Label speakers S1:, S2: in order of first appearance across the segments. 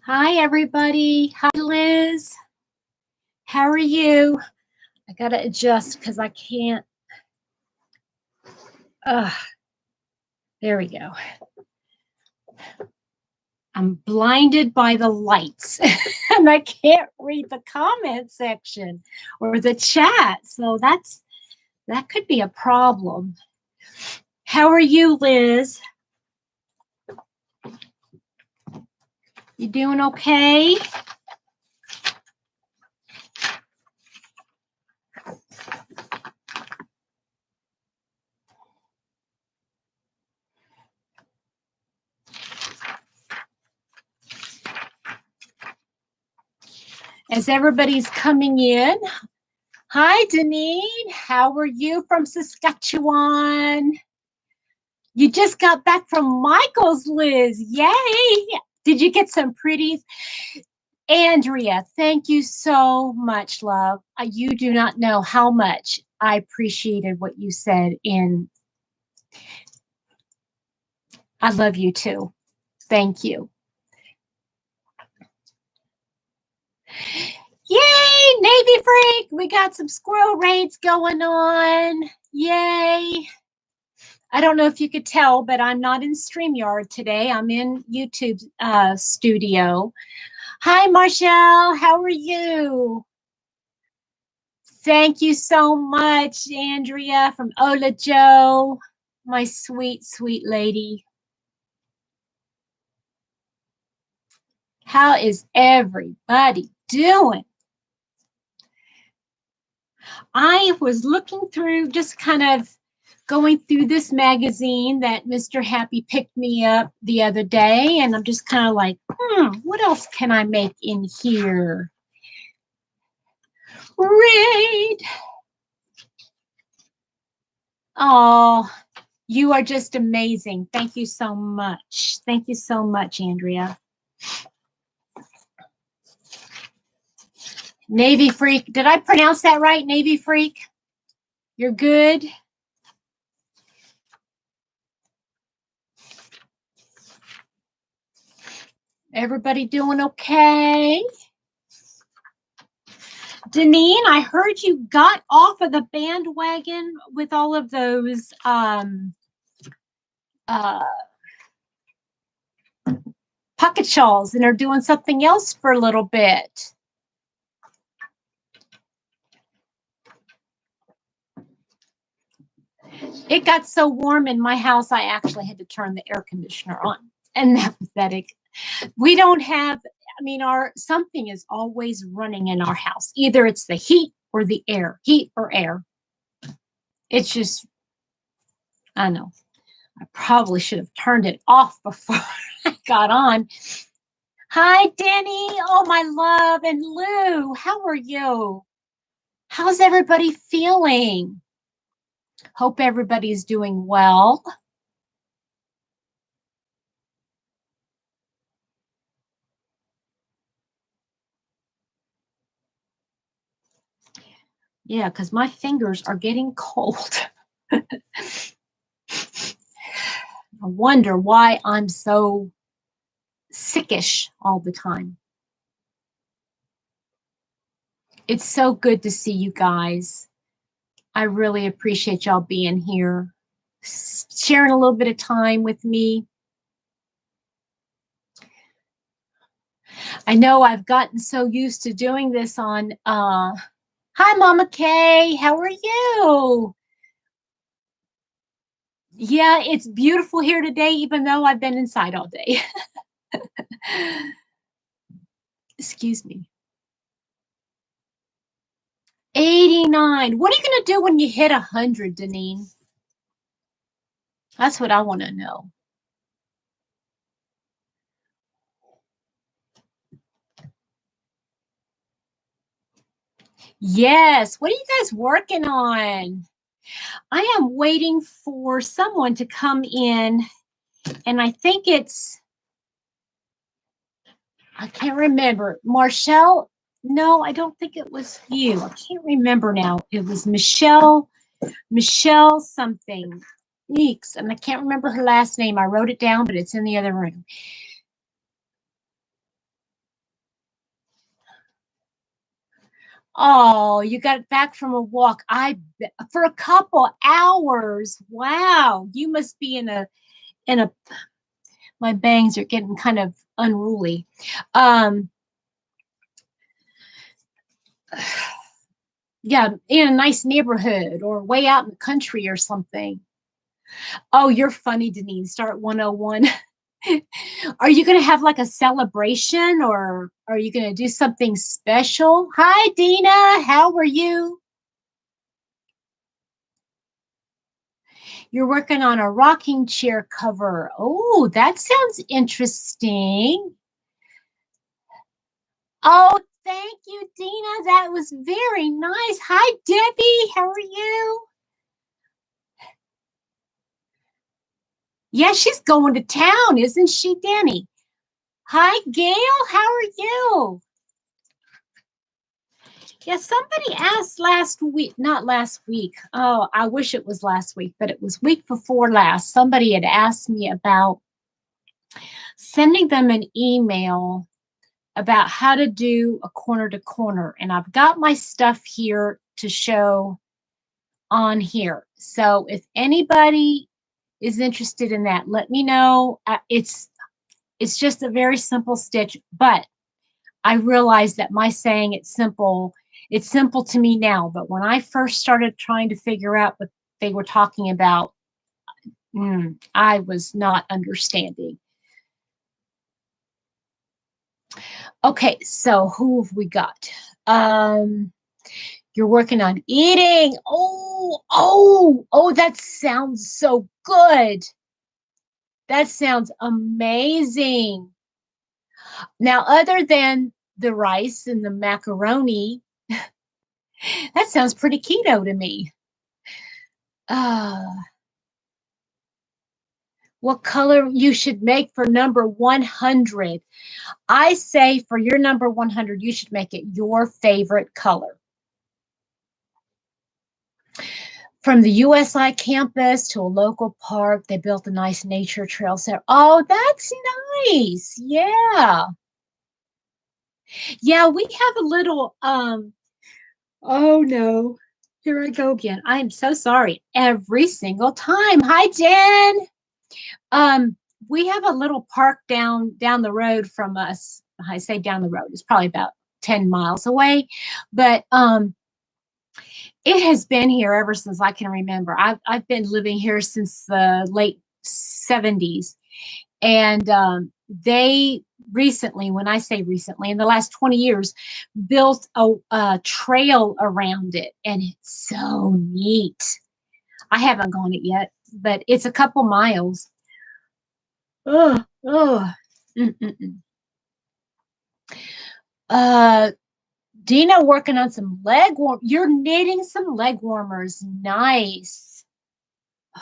S1: Hi, everybody. Hi, Liz. How are you? I got to adjust because I can't. There we go. I'm blinded by the lights and I can't read the comment section or the chat. So that could be a problem. How are you, Liz? You doing okay? As everybody's coming in, hi, Deneen. How are you from Saskatchewan? You just got back from Michael's, Liz. Yay! Did you get some pretties? Andrea, thank you so much, love. You do not know how much I appreciated what you said. And I love you too. Thank you. Yay, Navy Freak! We got some squirrel raids going on. Yay! I don't know if you could tell, but I'm not in StreamYard today. I'm in YouTube studio. Hi, Marshall. How are you? Thank you so much, Andrea from Ola Joe, my sweet, sweet lady. How is everybody doing? I was looking through, just kind of going through this magazine that Mr. Happy picked me up the other day, and I'm just kind of like, what else can I make in here? Raid. Oh, you are just amazing. Thank you so much. Thank you so much, Andrea. Navy Freak. Did I pronounce that right, Navy Freak? You're good? Everybody doing okay? Deneen, I heard you got off of the bandwagon with all of those pocket shawls and are doing something else for a little bit. It got so warm in my house, I actually had to turn the air conditioner on. And that pathetic. We don't have, I mean, something is always running in our house. Either it's the heat or the air, heat or air. It's just, I know. I probably should have turned it off before I got on. Hi, Denny. Oh, my love. And Lou, how are you? How's everybody feeling? Hope everybody's doing well. Yeah, because my fingers are getting cold. I wonder why I'm so sickish all the time. It's so good to see you guys. I really appreciate y'all being here, sharing a little bit of time with me. I know I've gotten so used to doing this on, hi, Mama Kay, how are you? Yeah, it's beautiful here today, even though I've been inside all day. Excuse me. 89. What are you going to do when you hit 100, Deneen? That's what I want to know. Yes. What are you guys working on? I am waiting for someone to come in, and I think I can't remember. Marshall? No, I don't think it was you. I can't remember now. It was Michelle something. Weeks, and I can't remember her last name. I wrote it down, but it's in the other room. Oh, you got back from a walk. For a couple hours. Wow. You must be in a my bangs are getting kind of unruly. Um yeah, in a nice neighborhood or way out in the country or something. Oh, you're funny, Denise. Start 101. Are you going to have like a celebration or are you going to do something special? Hi, Dina. How are you? You're working on a rocking chair cover. Oh, that sounds interesting. Oh, thank you, Dina. That was very nice. Hi, Debbie. How are you? Yeah, she's going to town, isn't she, Danny? Hi, Gail. How are you? Yeah, somebody asked last week, not last week. Oh, I wish it was last week, but it was week before last. Somebody had asked me about sending them an email about how to do a corner to corner. And I've got my stuff here to show on here. So if anybody is interested in that, let me know. It's just a very simple stitch, but I realized that my saying it's simple to me now. But when I first started trying to figure out what they were talking about, I was not understanding. Okay, so who have we got? You're working on eating. Oh, that sounds so good. That sounds amazing. Now, other than the rice and the macaroni, that sounds pretty keto to me. Uh, what color you should make for number 100? I say for your number 100, you should make it your favorite color. From the USI campus to a local park, they built a nice nature trail there. Oh, that's nice. Yeah. Yeah, we have a little oh no. Here I go again. I am so sorry. Every single time. Hi, Jen. We have a little park down the road from us. I say down the road. It's probably about 10 miles away, but it has been here ever since I can remember. I've been living here since the late 70s, and they recently, when I say recently, in the last 20 years, built a trail around it, and it's so neat. I haven't gone it yet, but it's a couple miles. Oh, oh. Mm-mm-mm. Uh, Dina working on some leg warm. You're knitting some leg warmers. Nice.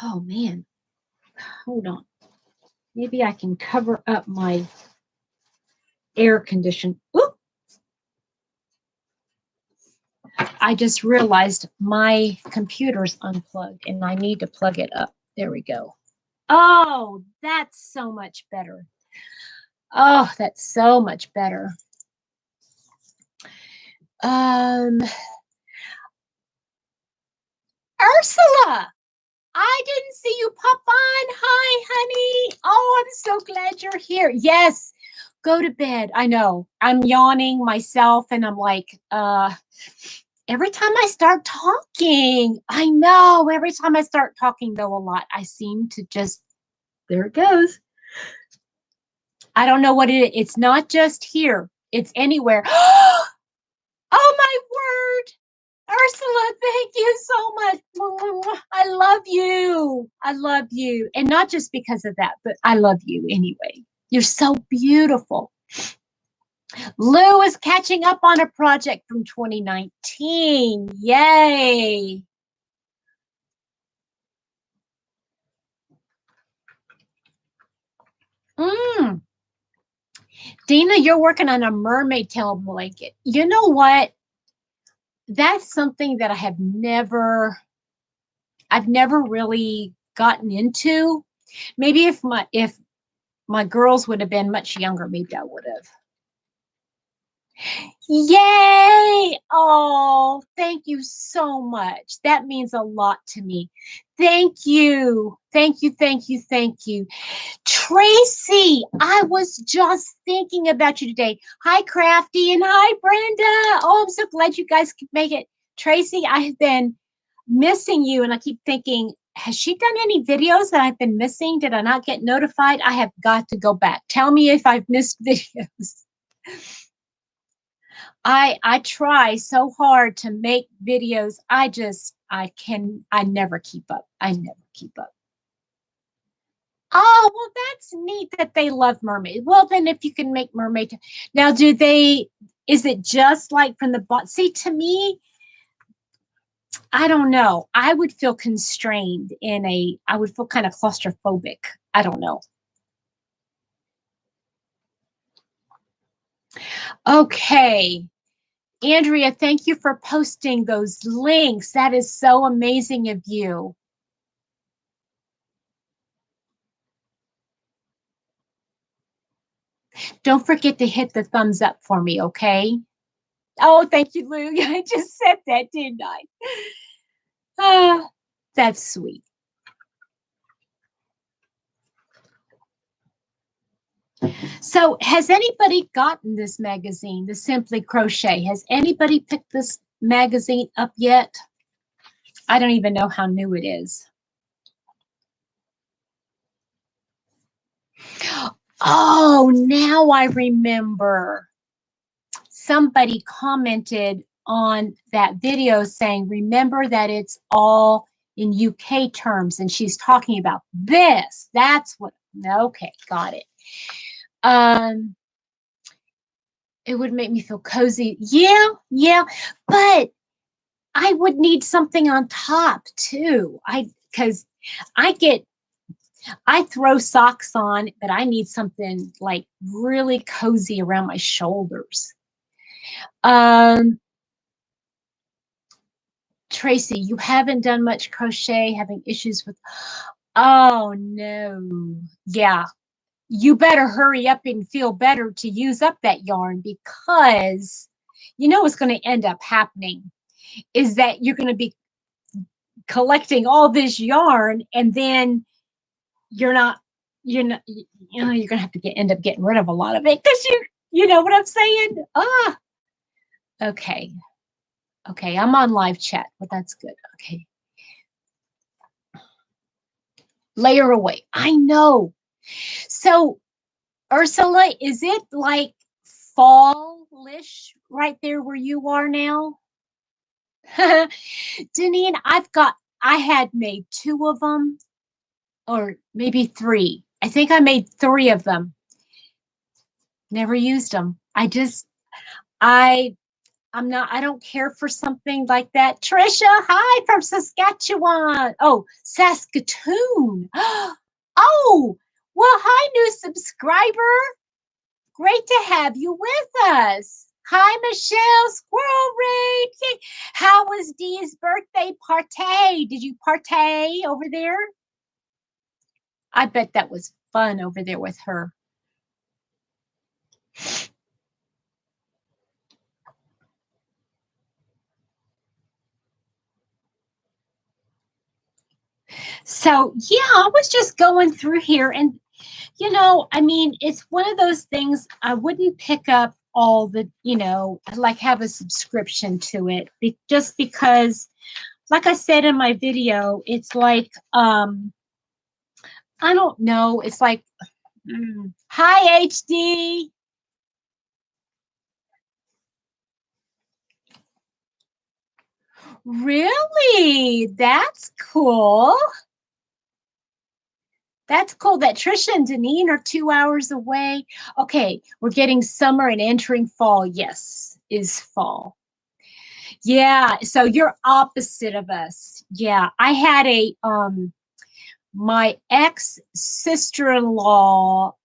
S1: Oh man, hold on. Maybe I can cover up my air condition. Oop. I just realized my computer's unplugged and I need to plug it up. There we go. Oh, that's so much better. Oh, that's so much better. Ursula, I didn't see you pop on. Hi, honey. Oh, I'm so glad you're here. Yes, go to bed. I know. I'm yawning myself and I'm like, every time I start talking, I know every time I start talking though a lot, I seem to just there it goes. I don't know what it is. It's not just here. It's anywhere. Oh my word. Ursula, thank you so much. I love you. I love you. And not just because of that, but I love you anyway. You're so beautiful. Lou is catching up on a project from 2019. Yay. Dina, you're working on a mermaid tail blanket. You know what? That's something that I've never really gotten into. Maybe if my girls would have been much younger, maybe I would have. Yay! Oh, thank you so much. That means a lot to me. Thank you. Thank you, thank you, thank you. Tracy, I was just thinking about you today. Hi, Crafty, and hi, Brenda. Oh, I'm so glad you guys could make it. Tracy, I have been missing you, and I keep thinking, has she done any videos that I've been missing? Did I not get notified? I have got to go back. Tell me if I've missed videos. I try so hard to make videos. I never keep up. I never keep up. Oh, well, that's neat that they love mermaid. Well, then if you can make mermaid. Now, is it just like from the bottom? See, to me, I don't know. I would feel constrained I would feel kind of claustrophobic. I don't know. Okay. Andrea, thank you for posting those links. That is so amazing of you. Don't forget to hit the thumbs up for me, okay? Oh, thank you, Lou. I just said that, didn't I? Ah, that's sweet. So has anybody gotten this magazine, the Simply Crochet? Has anybody picked this magazine up yet? I don't even know how new it is. Oh, now I remember. Somebody commented on that video saying, remember that it's all in UK terms, and she's talking about this. That's what, okay, got it. It would make me feel cozy. Yeah, but I would need something on top too. Because I throw socks on, but I need something like really cozy around my shoulders. Tracy, you haven't done much crochet, having issues with, oh no. Yeah, you better hurry up and feel better to use up that yarn, because you know what's going to end up happening is that you're going to be collecting all this yarn, and then you're not, you know, you're going to have to end up getting rid of a lot of it, because you know what I'm saying? Okay. Okay, I'm on live chat, but that's good. Okay. Layer away. I know. So, Ursula, is it like fallish right there where you are now? Deneen, I had made 2 of them, or maybe 3. I think I made 3 of them. Never used them. I don't care for something like that. Trisha, hi from Saskatchewan. Oh, Saskatoon. Oh, well, hi, new subscriber. Great to have you with us. Hi, Michelle, Squirrel Raid. How was Dee's birthday party? Did you partay over there? I bet that was fun over there with her. So, yeah, I was just going through here, and, I mean, it's one of those things I wouldn't pick up all the, like have a subscription to it, just because, like I said in my video, it's like, I don't know, it's like, hi, HD. Really? That's cool. That's cool that Trisha and Deneen are 2 hours away. Okay, we're getting summer and entering fall. Yes, is fall. Yeah, so you're opposite of us. Yeah, I had my ex sister-in-law,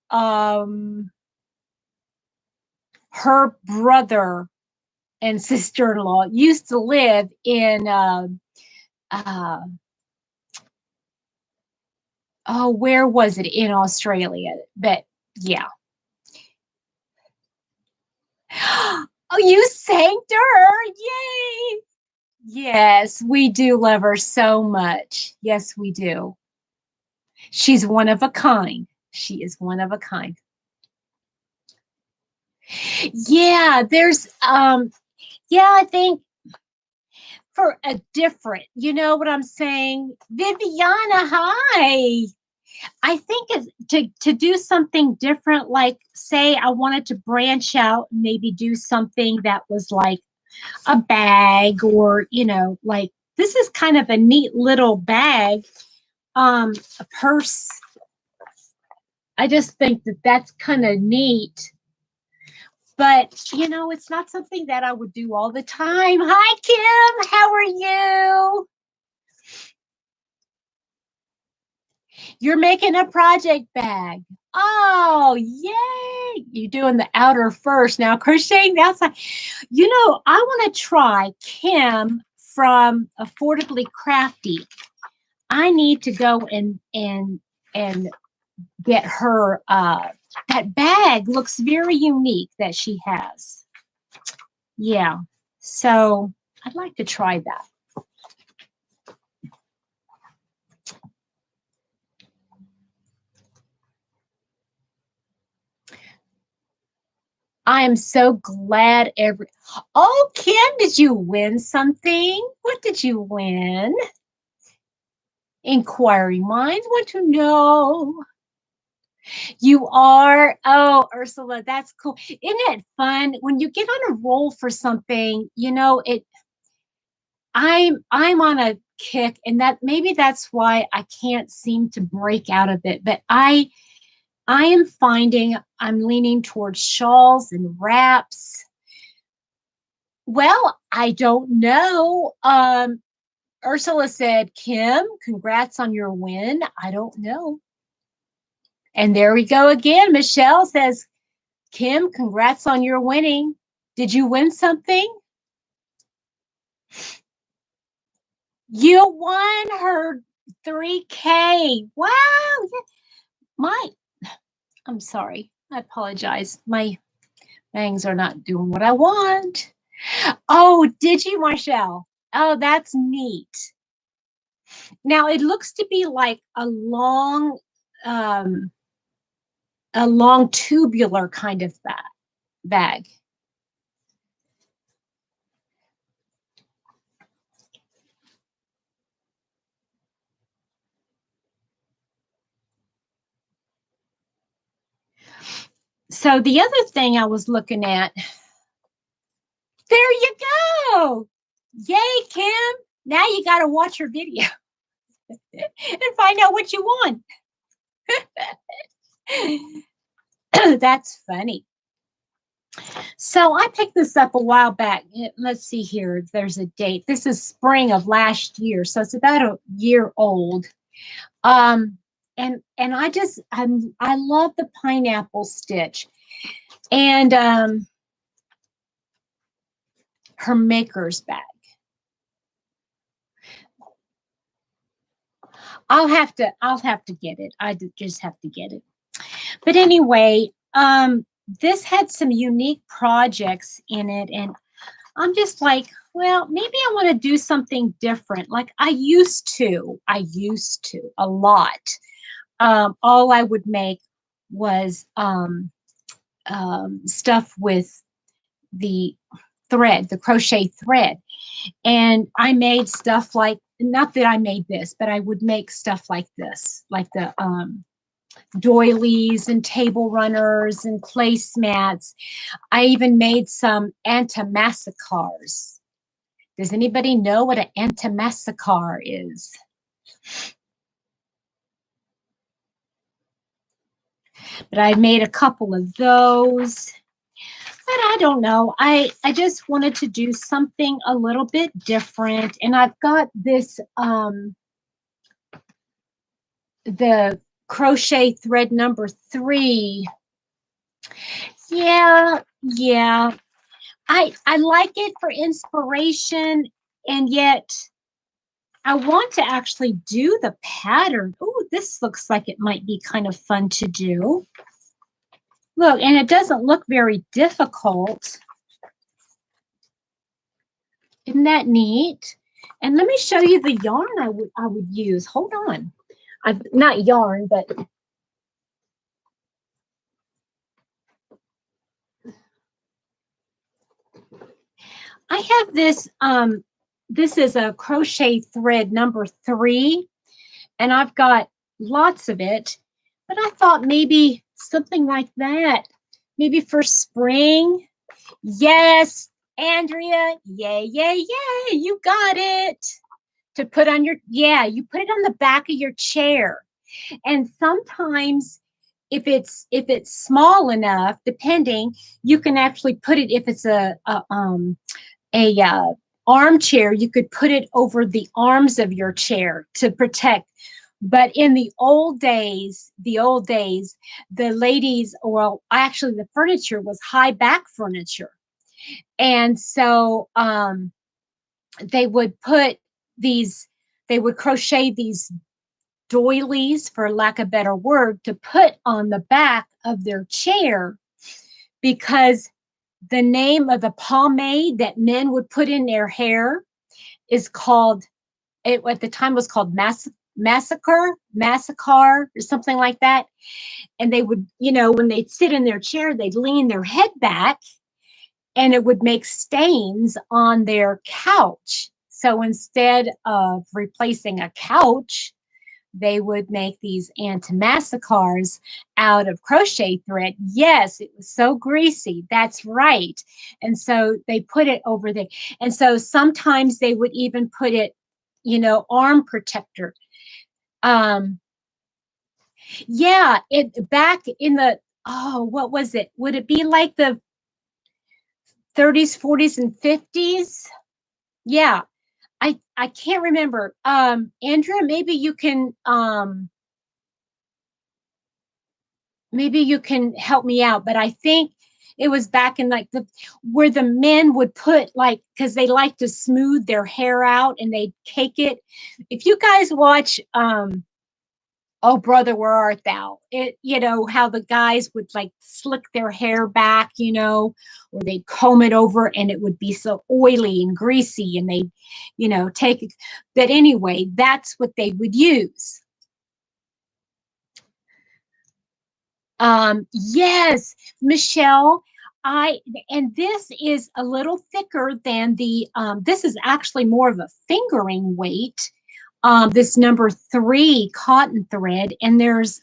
S1: her brother and sister-in-law used to live in where was it, in Australia? But yeah. Oh, you thanked her. Yay. Yes, we do love her so much. Yes, we do. She's one of a kind. She is one of a kind. Yeah, yeah, I think for a different, you know what I'm saying? Viviana, hi. I think it's to do something different, like say I wanted to branch out, maybe do something that was like a bag or, like this is kind of a neat little bag, a purse. I just think that that's kind of neat. But, it's not something that I would do all the time. Hi, Kim. How are you? You're making a project bag. Oh, yay. You're doing the outer first. Now, crocheting the outside. I want to try Kim from Affordably Crafty. I need to go and get her that bag looks very unique that she has. Yeah. So I'd like to try that. I am so glad Oh, Kim, did you win something? What did you win? Inquiry minds want to know. You are? Oh, Ursula, that's cool. Isn't it fun when you get on a roll for something, I'm on a kick, and that maybe that's why I can't seem to break out of it. But I am finding I'm leaning towards shawls and wraps. Well, I don't know. Ursula said, Kim, congrats on your win. I don't know. And there we go again. Michelle says, Kim, congrats on your winning. Did you win something? You won her 3K. Wow. I'm sorry. I apologize. My bangs are not doing what I want. Oh, did you, Marshall? Oh, that's neat. Now it looks to be like um, a long tubular kind of bag. So the other thing I was looking at, there you go. Yay, Kim. Now you got to watch her video and find out what you want. That's funny. So I picked this up a while back. Let's see here. There's a date. This is spring of last year. So it's about a year old. And I love the pineapple stitch. And her maker's bag. I'll have to get it. I just have to get it. But anyway, this had some unique projects in it, and I'm just like, well, maybe I want to do something different. Like I used to a lot. All I would make was stuff with the thread, the crochet thread. And I made stuff like, not that I made this, but I would make stuff like this, like the doilies and table runners and placemats. I even made some antimacassars. Does anybody know what an antimacassar is? But I made a couple of those. But I don't know. I just wanted to do something a little bit different. And I've got this the crochet thread number 3. Yeah. I like it for inspiration, and yet I want to actually do the pattern. Oh, this looks like it might be kind of fun to do. Look, and it doesn't look very difficult. Isn't that neat? And let me show you the yarn I would use. Hold on. I've not yarn, but I have this. This is a crochet thread number 3, and I've got lots of it. But I thought maybe something like that, maybe for spring. Yes, Andrea. Yay, yay, yay! You got it. To put on your, yeah, you put it on the back of your chair. And sometimes if it's small enough, depending, you can actually put it, if it's a armchair, you could put it over the arms of your chair to protect. But in the old days, the ladies, well, actually the furniture was high back furniture. And so they would put these, they would crochet these doilies, for lack of a better word, to put on the back of their chair, because the name of the pomade that men would put in their hair is called, it at the time was called massacre, or something like that. And they would, when they'd sit in their chair, they'd lean their head back, and it would make stains on their couch. So instead of replacing a couch, they would make these antimacassars out of crochet thread. Yes, it was so greasy. That's right. And so they put it over there. And so sometimes they would even put it, arm protector. Yeah, it back in the, oh, what was it? Would it be like the 30s, 40s, and 50s? Yeah. I can't remember. Andrea, maybe you can help me out, but I think it was back in like where the men would put, like, because they like to smooth their hair out and they'd cake it. If you guys watch Oh Brother, Where Art Thou? It, how the guys would like slick their hair back, or they'd comb it over and it would be so oily and greasy, and they'd, take it. But anyway, that's what they would use. Yes, Michelle, and this is a little thicker than this is actually more of a fingering weight. This number 3 cotton thread, and there's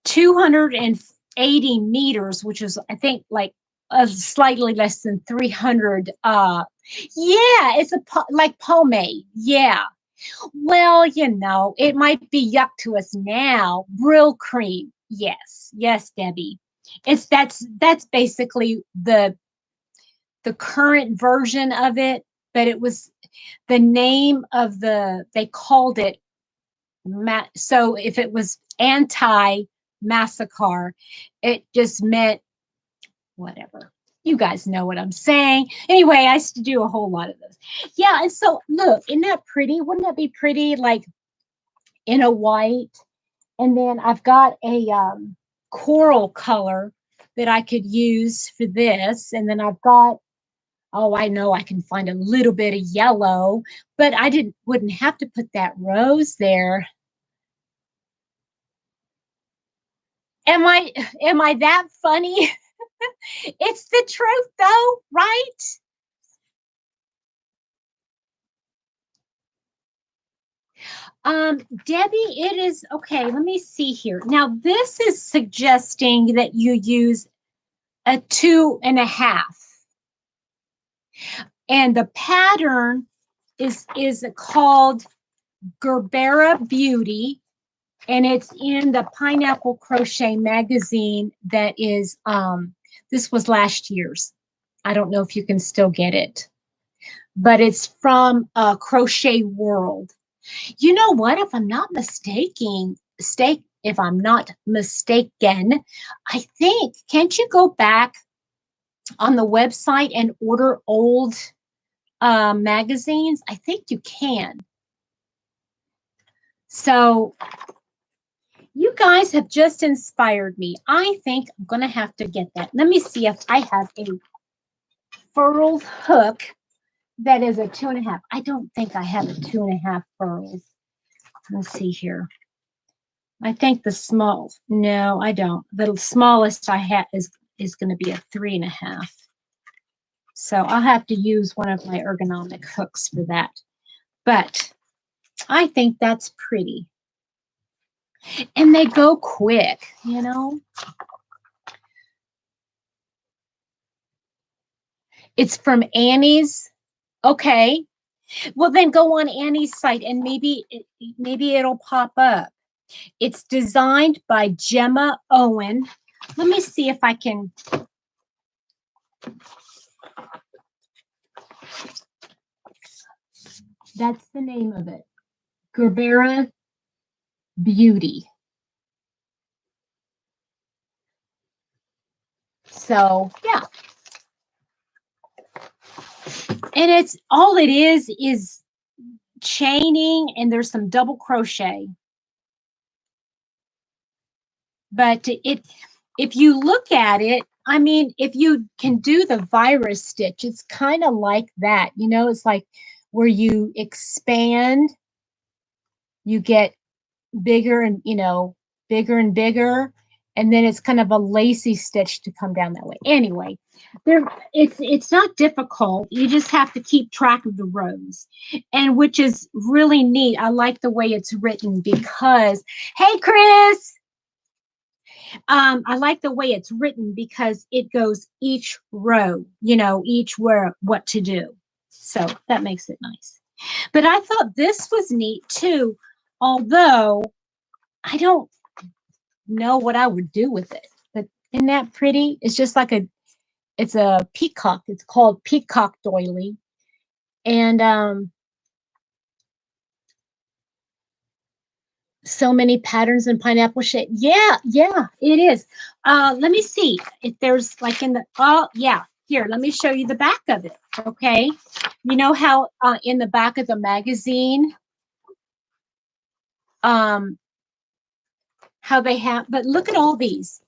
S1: 280 meters, which is, I think, like slightly less than 300. Yeah, it's like pomade. Yeah. Well, it might be yuck to us now. Brill cream. Yes. Yes, Debbie. That's basically the current version of it, but it was the name of they called it so if it was anti-massacre, it just meant whatever. You guys know what I'm saying. Anyway, I used to do a whole lot of those. Yeah, and so look, isn't that pretty? Wouldn't that be pretty, like in a white? And then I've got a coral color that I could use for this. And then I've got, oh, I know I can find a little bit of yellow, but I wouldn't have to put that rose there. Am I that funny? It's the truth though, right? Debbie, it is okay. Let me see here. Now, this is suggesting that you use a 2.5. And the pattern is called Gerbera Beauty, and it's in the Pineapple Crochet magazine. That is, this was last year's. I don't know if you can still get it, but it's from Crochet World. You know what? If I'm not mistaken, I think, can't you go back on the website and order old magazines? I think you can. So you guys have just inspired me. I think I'm going to have to get that. Let me see if I have a Fulrs hook that is a 2.5. I don't think I have a 2.5 furls. Let's see here. I think the small, no, I don't. The smallest I have is going to be a 3.5. So I'll have to use one of my ergonomic hooks for that. But I think that's pretty. And they go quick, you know. It's from Annie's. Okay. Well, then go on Annie's site and maybe it'll pop up. It's designed by Gemma Owen. Let me see if I can. That's the name of it. Gerbera Beauty. So, yeah. And it's all it is chaining, and there's some double crochet. But if you look at it, I mean, if you can do the virus stitch, it's kind of like that. You know, it's like where you expand, you get bigger and, you know, bigger and bigger. And then it's kind of a lacy stitch to come down that way. Anyway, it's not difficult. You just have to keep track of the rows, and which is really neat. I like the way it's written because, hey, Chris, I like the way it's written because it goes each row, you know, each where what to do. So that makes it nice. But I thought this was neat too, although I don't know what I would do with it. But isn't that pretty? It's just like it's a peacock. It's called peacock doily. And so many patterns in pineapple shape. Yeah, it is. Let me see if there's like in the, oh yeah, here, let me show you the back of it. Okay. You know how in the back of the magazine, how they have, but look at all these.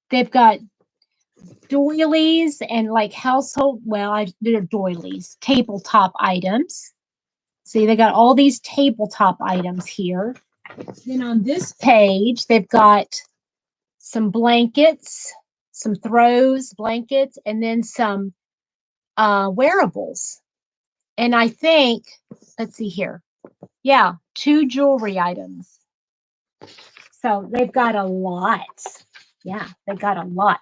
S1: They've got doilies and like household, well, they're doilies, tabletop items. See, they got all these tabletop items here. Then on this page, they've got some blankets, some throws, blankets, and then some wearables. And I think, let's see here. Yeah, 2 jewelry items. So they've got a lot. Yeah, they got a lot.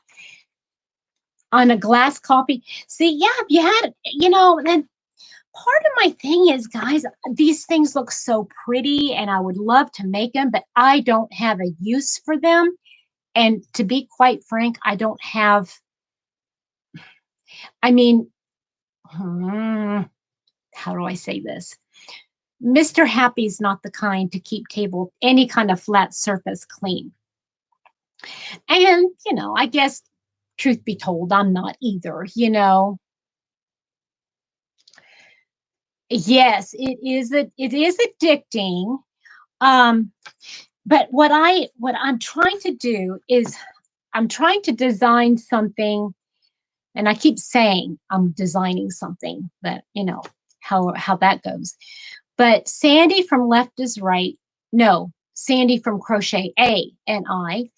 S1: On a glass coffee. See, yeah, if you had, you know, then part of my thing is, guys, these things look so pretty and I would love to make them, but I don't have a use for them. And to be quite frank, I don't have, I mean, how do I say this? Mr. Happy's not the kind to keep any kind of flat surface clean. And, you know, I guess, truth be told, I'm not either, you know. Yes, it is addicting. But what I'm trying to do is I'm trying to design something, and I keep saying I'm designing something, that, you know, how that goes. But Sandy from Left is Right, no, Sandy from Crochet A and I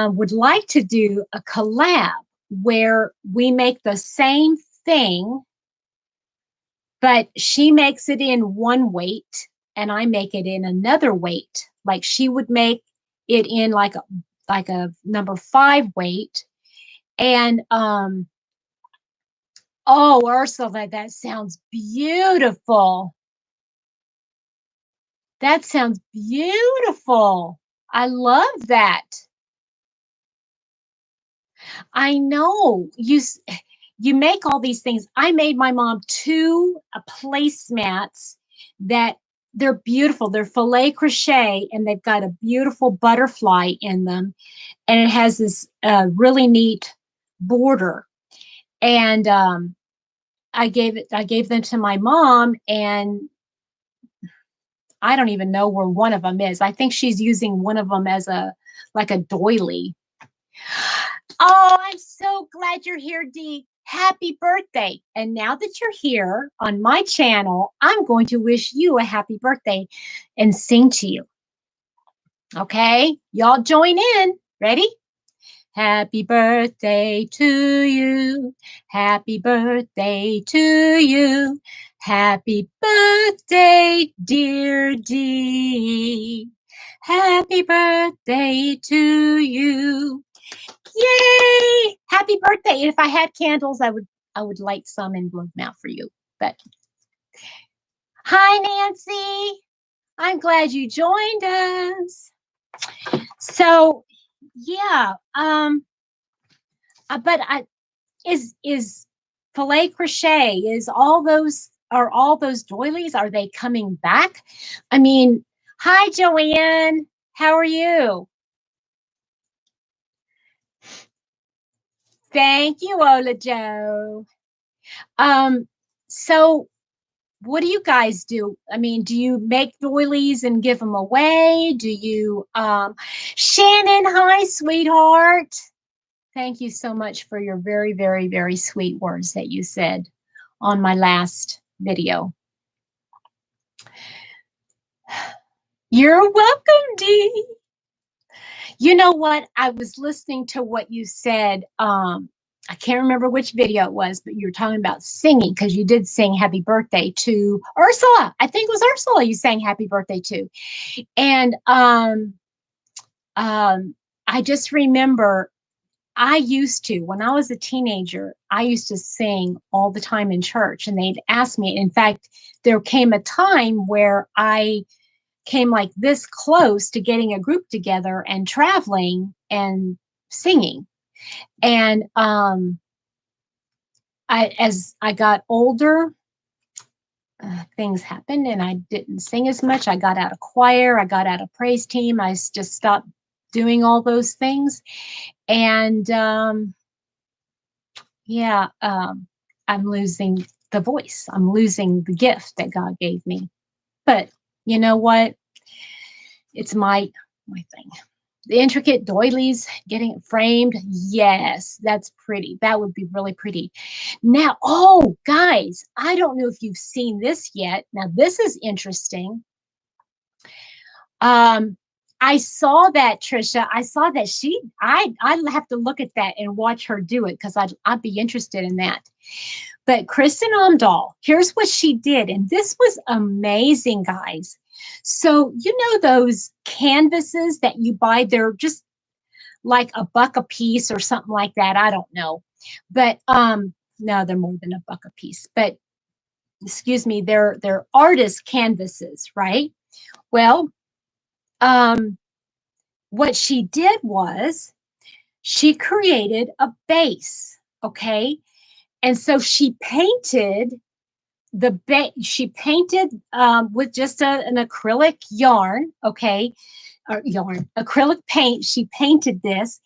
S1: would like to do a collab where we make the same thing, but she makes it in one weight and I make it in another weight. Like she would make it in like a number 5 weight. And oh, Ursula, that sounds beautiful. That sounds beautiful. I love that. I know you make all these things. I made my mom 2 placemats that they're beautiful. They're filet crochet and they've got a beautiful butterfly in them. And it has this really neat border. And I gave them to my mom, and I don't even know where one of them is. I think she's using one of them as like a doily. Oh, I'm so glad you're here, Dee. happy birthday. And now that you're here on my channel, I'm going to wish you a happy birthday and sing to you. Okay, y'all join in. Ready? Happy birthday to you. Happy birthday to you. Happy birthday, dear Dee. Happy birthday to you. Yay! Happy birthday. If I had candles, I would light some and blow them out for you. But hi, Nancy. I'm glad you joined us. So yeah, but is filet crochet, are all those doilies, are they coming back? I mean, hi Joanne, how are you? Thank you, Ola Joe. So what do you guys do? I mean, do you make doilies and give them away? Do you, Shannon, hi, sweetheart. Thank you so much for your very, very, very sweet words that you said on my last video. You're welcome, Dee. You know what? I was listening to what you said. I can't remember which video it was, but you were talking about singing because you did sing happy birthday to Ursula. I think it was Ursula you sang happy birthday to. And I just remember I used to, when I was a teenager, I used to sing all the time in church, and they'd ask me. In fact, there came a time where I came like this close to getting a group together and traveling and singing. And as I got older, things happened and I didn't sing as much. I got out of choir, I got out of praise team. I just stopped doing all those things. And I'm losing the voice. I'm losing the gift that God gave me. But you know what? It's my thing. The intricate doilies, getting it framed. Yes, that's pretty. That would be really pretty. Now, oh, guys, I don't know if you've seen this yet. Now, this is interesting. I saw that, Trisha. I saw that I'd have to look at that and watch her do it because I'd be interested in that. But Kristin Omdahl, here's what she did. And this was amazing, guys. So, you know, those canvases that you buy, they're just like $1 a piece or something like that. I don't know. But no, they're more than $1 a piece. But excuse me, they're artist canvases, right? Well, what she did was she created a base, okay? And so she painted the base. She painted with just an acrylic yarn, okay? Or acrylic paint. She painted this,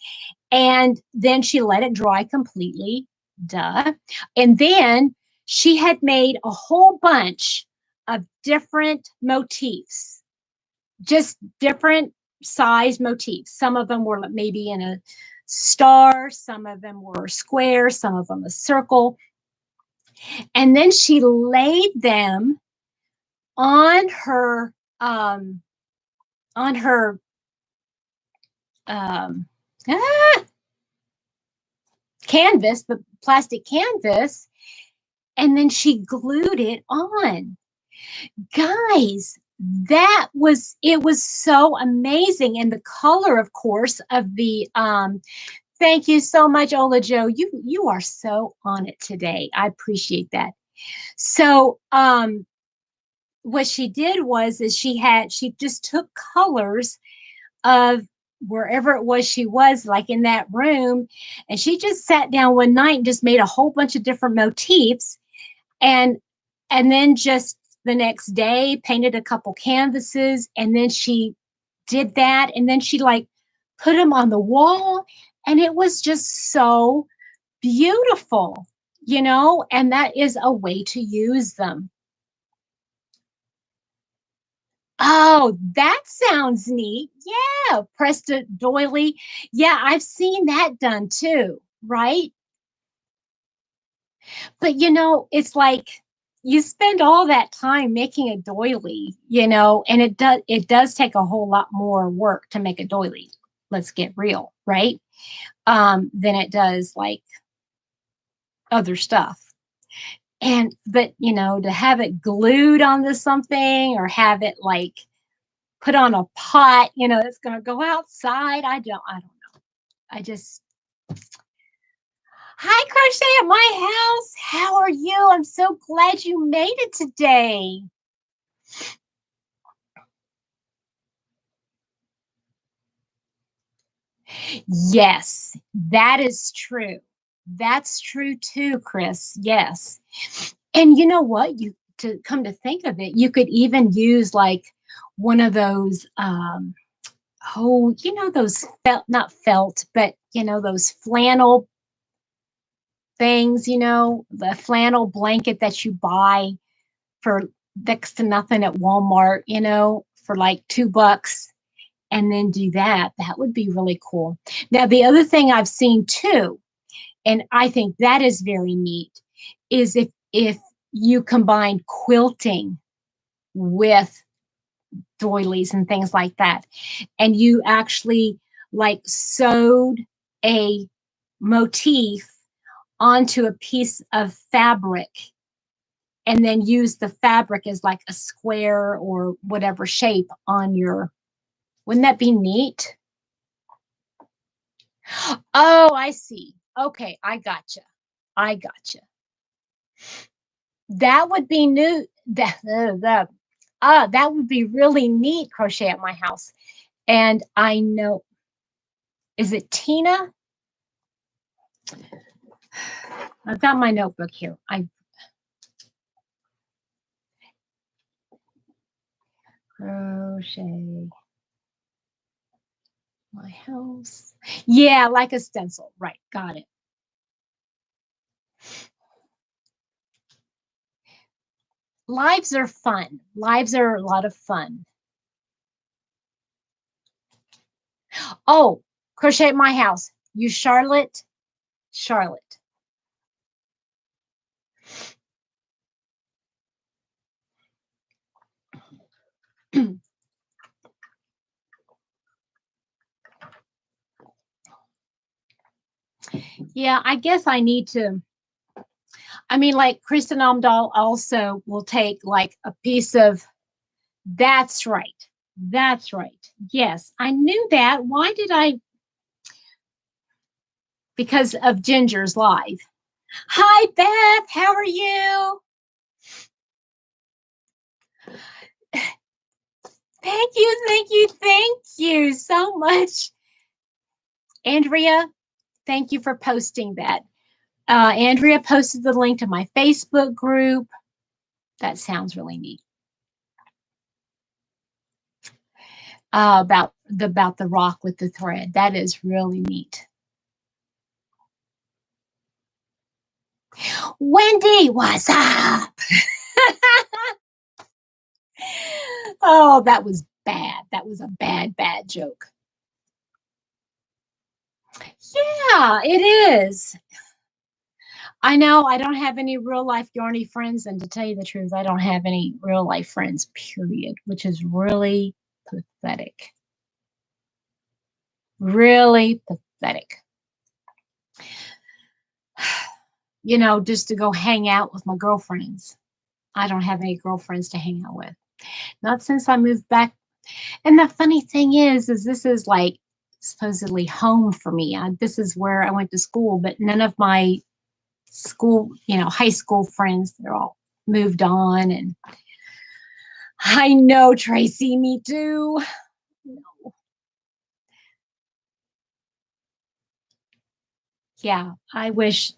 S1: and then she let it dry completely. Duh. And then she had made a whole bunch of different motifs, just different size motifs. Some of them were maybe in a star, some of them were square, some of them a circle. And then she laid them on her canvas, the plastic canvas, and then she glued it on. Guys, it was so amazing. And the color, of course, of the thank you so much, Ola Joe. You are so on it today. I appreciate that. So what she did was she just took colors of wherever it was she was, like in that room, and she just sat down one night and just made a whole bunch of different motifs, and then just the next day painted a couple canvases, and then she did that, and then she like put them on the wall, and it was just so beautiful, you know, and that is a way to use them. Oh, that sounds neat. Yeah, pressed a doily. Yeah, I've seen that done too, right? But you know, it's like you spend all that time making a doily, you know, and it does take a whole lot more work to make a doily. Let's get real, right? Than it does like other stuff. And but you know, to have it glued onto something or have it like put on a pot, you know, that's gonna go outside. I don't know. I just Hi, Crochet at my house. How are you? I'm so glad you made it today. Yes, that is true. That's true too, Chris. Yes. And you know what? You to come to think of it, you could even use like one of those oh, you know those felt not felt, but you know those flannel things, you know, the flannel blanket that you buy for next to nothing at Walmart, you know, for like $2 and then do that. That would be really cool. Now, the other thing I've seen too, and I think that is very neat, is if you combine quilting with doilies and things like that, and you actually like sewed a motif onto a piece of fabric and then use the fabric as like a square or whatever shape on your, wouldn't that be neat? Oh, I see. Okay, I gotcha. I gotcha. That would be new. That would be really neat, crochet at my house. And I know, is it Tina? I've got my notebook here. I crochet my house. Yeah, like a stencil. Right, got it. Lives are fun. Lives are a lot of fun. Oh, crochet at my house. You Charlotte? Charlotte. Yeah, I guess I need to. I mean, like Kristin Omdahl also will take like a piece of. That's right. That's right. Yes, I knew that. Why did I? Because of Ginger's live. Hi, Beth. How are you? Thank you. Thank you. Thank you so much. Andrea, thank you for posting that. Andrea posted the link to my Facebook group. That sounds really neat. About the rock with the thread. That is really neat. Wendy, what's up? Oh, that was bad. That was a bad, bad joke. Yeah, it is. I know I don't have any real life yarny friends, and to tell you the truth, I don't have any real life friends, period, which is really pathetic. Really pathetic. You know, just to go hang out with my girlfriends. I don't have any girlfriends to hang out with. Not since I moved back. And the funny thing is this is like supposedly home for me. This is where I went to school, but none of my school, you know, high school friends, they're all moved on. And I know, Tracy, me too. Yeah, I wish,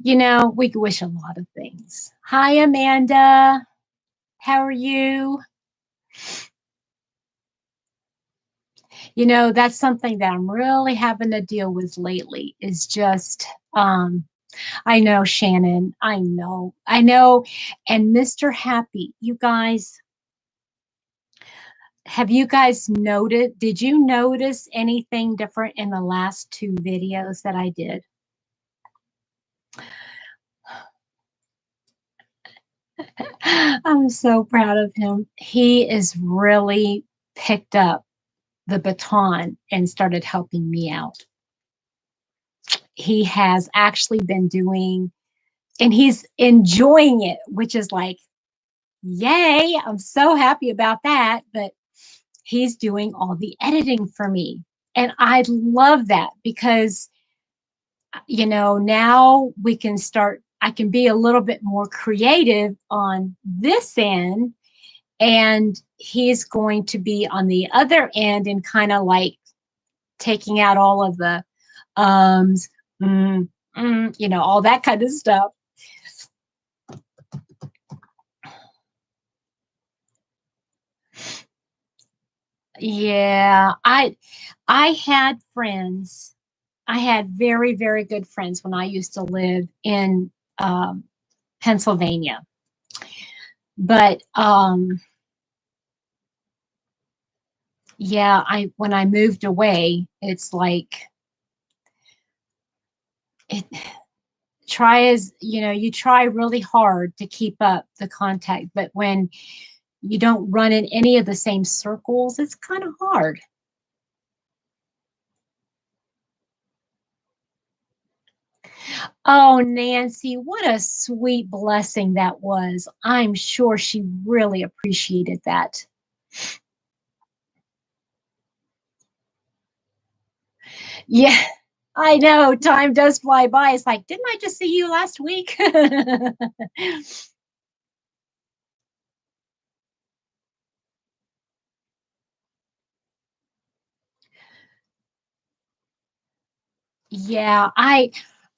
S1: you know, we could wish a lot of things. Hi, Amanda. How are you? You know, that's something that I'm really having to deal with lately is just, I know, Shannon. I know. I know. And Mr. Happy, you guys, have you guys noted? Did you notice anything different in the last two videos that I did? I'm so proud of him. He is really picked up the baton and started helping me out. He has actually been doing, and he's enjoying it, which is like, yay, I'm so happy about that. But he's doing all the editing for me. And I love that because, now we can start, I can be a little bit more creative on this end. And he's going to be on the other end and kind of like taking out all of the ums, all that kind of stuff. Yeah, I had friends. I had very, very good friends when I used to live in Pennsylvania. But yeah, I when I moved away, it's like it you try really hard to keep up the contact, but when you don't run in any of the same circles, it's kind of hard. Oh, Nancy, what a sweet blessing that was. I'm sure she really appreciated that. Yeah, I know. Time does fly by. It's like, didn't I just see you last week? Yeah, I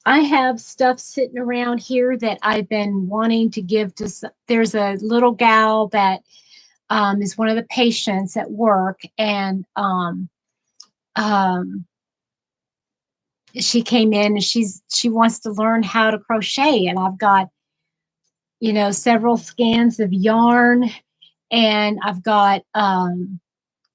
S1: have stuff sitting around here that I've been wanting to give to there's a little gal that is one of the patients at work, and um she came in and she wants to learn how to crochet, and I've got several scans of yarn, and I've got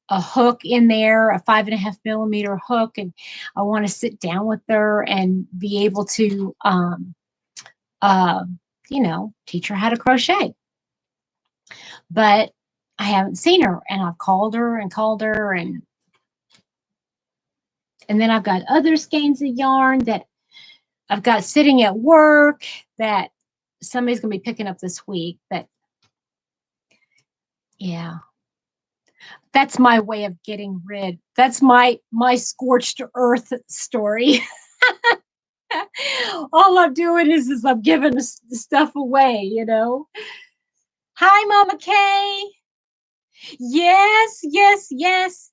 S1: a hook in there, a 5.5 millimeter hook, and I want to sit down with her and be able to uh, teach her how to crochet. But I haven't seen her, and I've called her and called her, and then I've got other skeins of yarn that I've got sitting at work that somebody's going to be picking up this week. But yeah, that's my way of getting rid. That's my scorched earth story. All I'm doing is I'm giving stuff away. Hi, Mama Kay. Yes, yes, yes.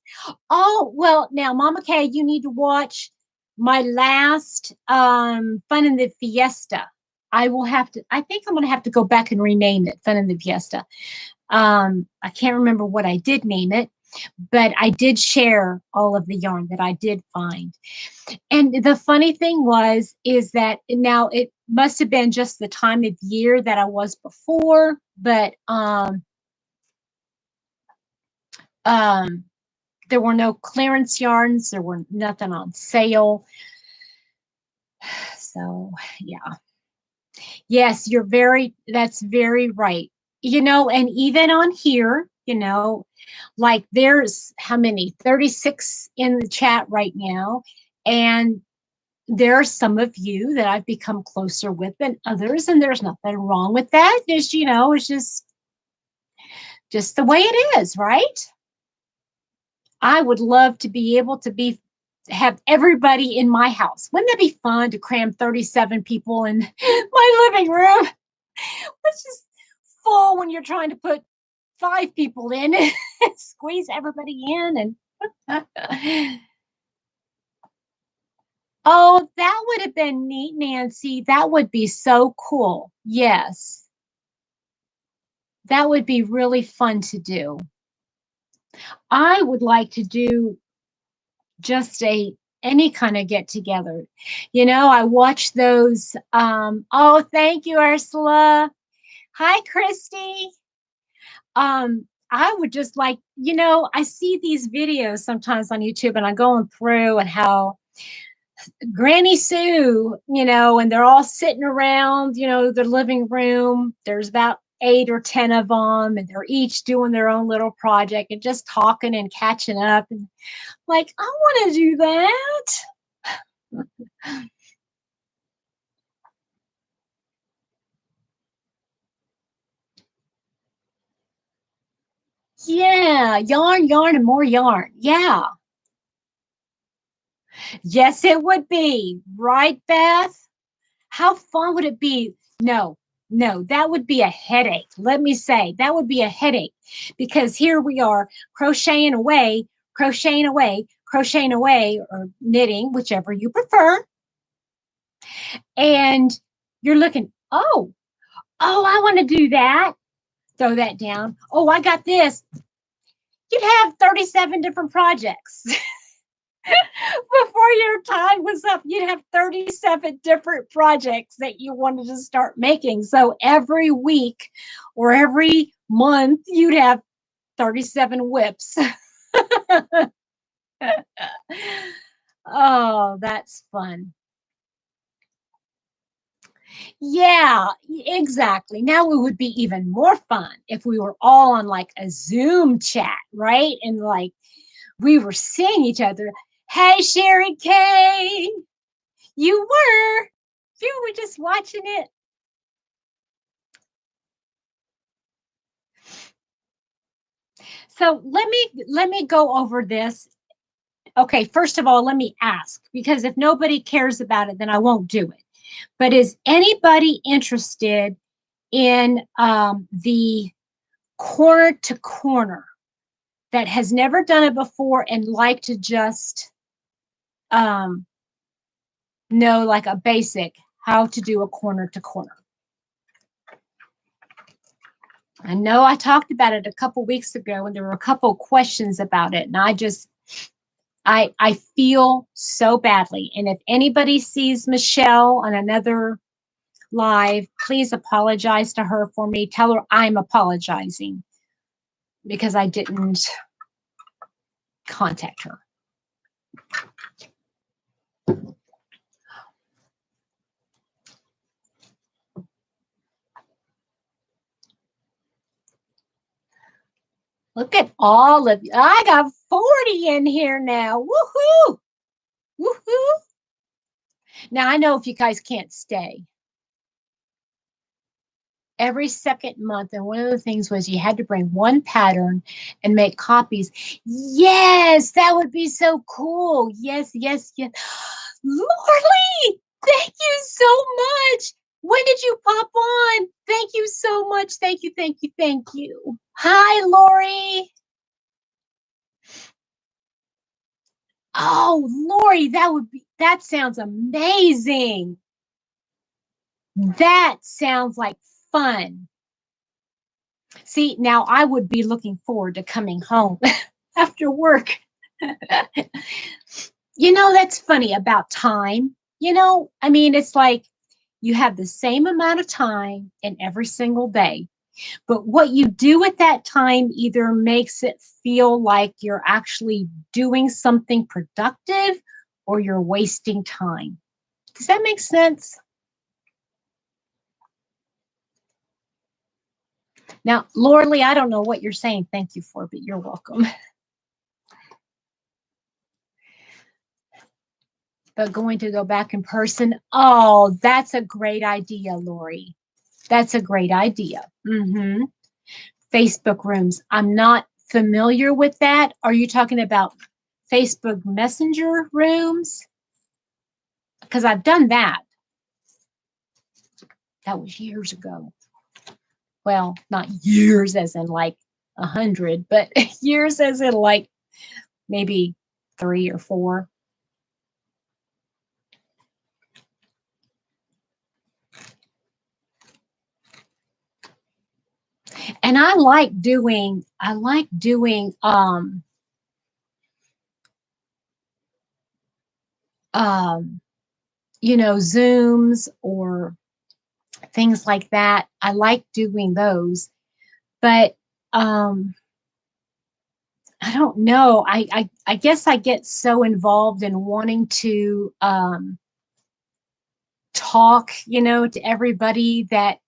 S1: Oh, well, now, Mama Kay, you need to watch my last Fun in the Fiesta. I think I'm gonna have to go back and rename it Fun in the Fiesta. I can't remember what I did name it, but I did share all of the yarn that I did find. And the funny thing is that now it must have been just the time of year that I was before, but um, there were no clearance yarns. There were nothing on sale. So yeah. Yes, that's very right. And even on here, like there's how many? 36 in the chat right now. And there are some of you that I've become closer with than others, and there's nothing wrong with that. It's just the way it is, right? I would love to be able to have everybody in my house. Wouldn't that be fun to cram 37 people in my living room? It's just full when you're trying to put 5 people in and squeeze everybody in and oh, that would have been neat, Nancy. That would be so cool. Yes. That would be really fun to do. I would like to do just any kind of get together. I watch those oh, thank you, Ursula. Hi, Christy. I would just like, I see these videos sometimes on YouTube, and I'm going through and how Granny Sue, and they're all sitting around, their living room. There's about 8 or 10 of them, and they're each doing their own little project and just talking and catching up. And like, I want to do that. Yeah, yarn, yarn, and more yarn. Yeah. Yes, it would be. Right, Beth? How fun would it be? No, no, that would be a headache. Let me say, that would be a headache because here we are crocheting away, crocheting away, crocheting away, or knitting, whichever you prefer. And you're looking, oh, I want to do that. Throw that down. Oh, I got this. You'd have 37 different projects. Before your time was up, you'd have 37 different projects that you wanted to start making. So every week or every month, you'd have 37 whips. Oh, that's fun. Yeah, exactly. Now it would be even more fun if we were all on like a Zoom chat, right? And like we were seeing each other. Hey, Sherry Kay, you were just watching it. So let me go over this. Okay, first of all, let me ask, because if nobody cares about it, then I won't do it. But is anybody interested in the corner to corner that has never done it before and like to just know like a basic how to do a corner to corner? I know I talked about it a couple weeks ago and there were a couple questions about it, and I feel so badly. And if anybody sees Michelle on another live, please apologize to her for me. Tell her I'm apologizing because I didn't contact her. Look at all of you. I got 40 in here now. Woohoo! Woohoo! Now, I know if you guys can't stay every second month, and one of the things was you had to bring one pattern and make copies. Yes, that would be so cool. Yes, yes, yes. Lorly, thank you so much. When did you pop on? Thank you so much. Thank you, thank you, thank you. Hi, Lori. Oh, Lori, that sounds amazing. That sounds like fun. See, now I would be looking forward to coming home after work. That's funny about time. I mean, it's like you have the same amount of time in every single day, but what you do at that time either makes it feel like you're actually doing something productive or you're wasting time. Does that make sense? Now, Lorley, I don't know what you're saying thank you for, but you're welcome. But going to go back in person, oh, that's a great idea, Lori. That's a great idea. Facebook rooms. I'm not familiar with that. Are you talking about Facebook Messenger rooms? Because I've done that. That was years ago. Well, not years as in like 100, but years as in like maybe 3 or 4. And I like doing Zooms or things like that. I like doing those, but I don't know. I guess I get so involved in wanting to talk, to everybody that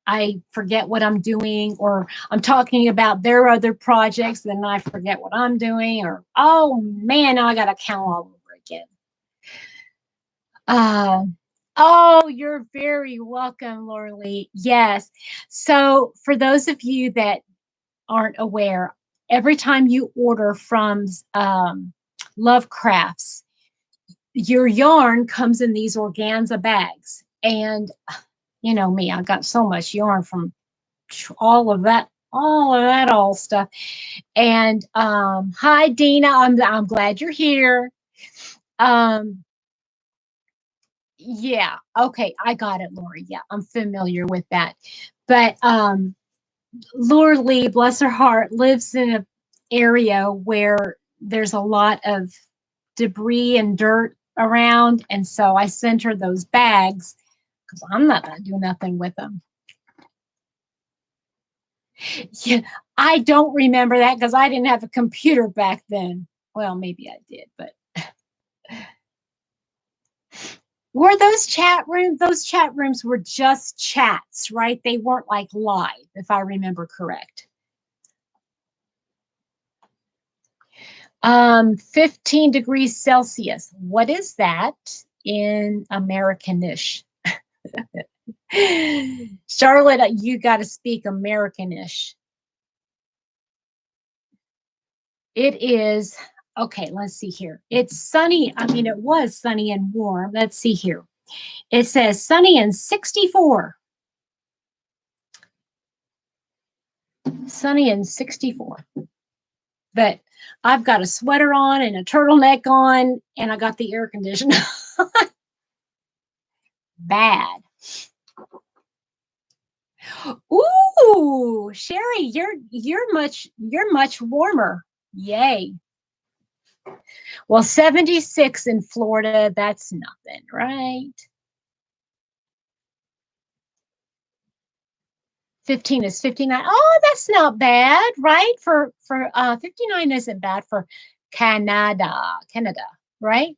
S1: I forget what I'm doing, or I'm talking about their other projects, then I forget what I'm doing, or oh man, now I got to count all over again. Oh, you're very welcome, Lorley. Yes. So for those of you that aren't aware, every time you order from Love Crafts, your yarn comes in these organza bags. And you know me, I got so much yarn from all of that old stuff. And hi Dina, I'm glad you're here. Yeah, okay, I got it, Lori. Yeah, I'm familiar with that. But Laura Lee, bless her heart, lives in an area where there's a lot of debris and dirt around. And so I sent her those bags because I'm not going to do nothing with them. Yeah, I don't remember that because I didn't have a computer back then. Well, maybe I did, but were those chat rooms? Those chat rooms were just chats, right? They weren't like live, if I remember correct. 15 degrees Celsius. What is that in Americanish? Charlotte, you got to speak Americanish. It is, okay, let's see here. It's sunny. I mean, it was sunny and warm. Let's see here. It says sunny and 64. Sunny and 64. But I've got a sweater on and a turtleneck on, and I got the air conditioner. Bad. Ooh, Sherry, you're much warmer. Yay. Well, 76 in Florida, that's nothing, right? 15 is 59. Oh, that's not bad, right? For 59 isn't bad for Canada, right?